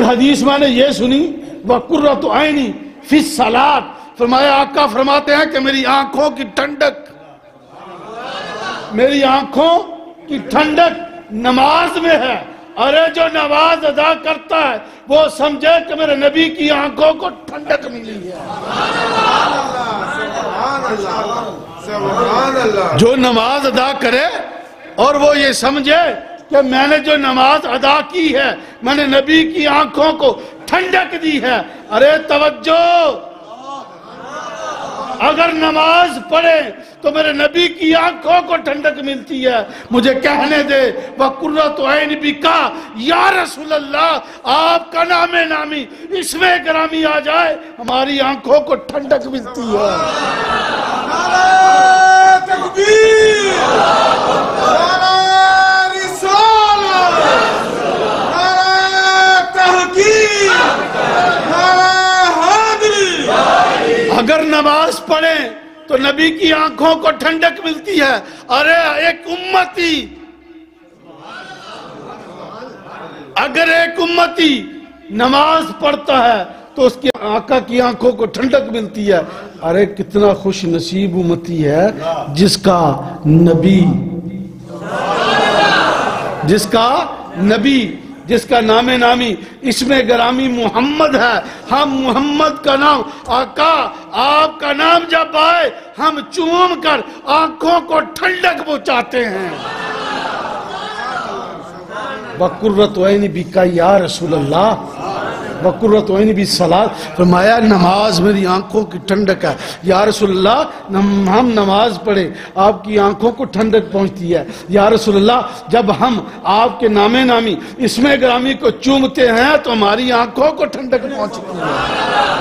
حدیث میں نے یہ سنی وَقُرَّةُ عَيْنِي فِي الصَّلَاةِ، فرمایا آقا فرماتے ہیں کہ میری آنکھوں کی ٹھنڈک، میری آنکھوں کی ٹھنڈک نماز میں ہے۔ ارے جو نماز ادا کرتا ہے وہ سمجھے کہ میرے نبی کی آنکھوں کو ٹھنڈک ملی ہے۔ جو نماز ادا کرے اور وہ یہ سمجھے کہ میں نے جو نماز ادا کی ہے میں نے نبی کی آنکھوں کو ٹھنڈک دی ہے۔ ارے توجہ، اگر نماز پڑھے تو میرے نبی کی آنکھوں کو ٹھنڈک ملتی ہے۔ مجھے کہنے دے وَقُرَّةُ عَيْنٍ بِكَ یا رسول اللہ، آپ کا نام نامی اسم گرامی آ جائے ہماری آنکھوں کو ٹھنڈک ملتی ہے۔ نعرہ تکبیر، نعرہ رسالت، نعرہ تحقیق، نعرہ حیدری۔ اگر نماز پڑھیں تو نبی کی آنکھوں کو ٹھنڈک ملتی ہے۔ ارے ایک امتی، اگر ایک امتی نماز پڑھتا ہے تو اس کی آقا کی آنکھوں کو ٹھنڈک ملتی ہے۔ ارے کتنا خوش نصیب امتی ہے جس کا نبی جس کا نام نامی اسم گرامی محمد ہے۔ ہم محمد کا نام، آقا آپ کا نام جب آئے ہم چوم کر آنکھوں کو ٹھنڈک پہنچاتے ہیں۔ وَقُرَّةُ عَيْنٍ بِكَ یا رسول اللہ، وَقُرَّةُ عَيْنٍ بِالصَّلَاةِ، فرمایا نماز میری آنکھوں کی ٹھنڈک ہے۔ یا رسول اللہ ہم نماز پڑھے آپ کی آنکھوں کو ٹھنڈک پہنچتی ہے۔ یا رسول اللہ جب ہم آپ کے نام نامی اسم گرامی کو چومتے ہیں تو ہماری آنکھوں کو ٹھنڈک پہنچتی ہے۔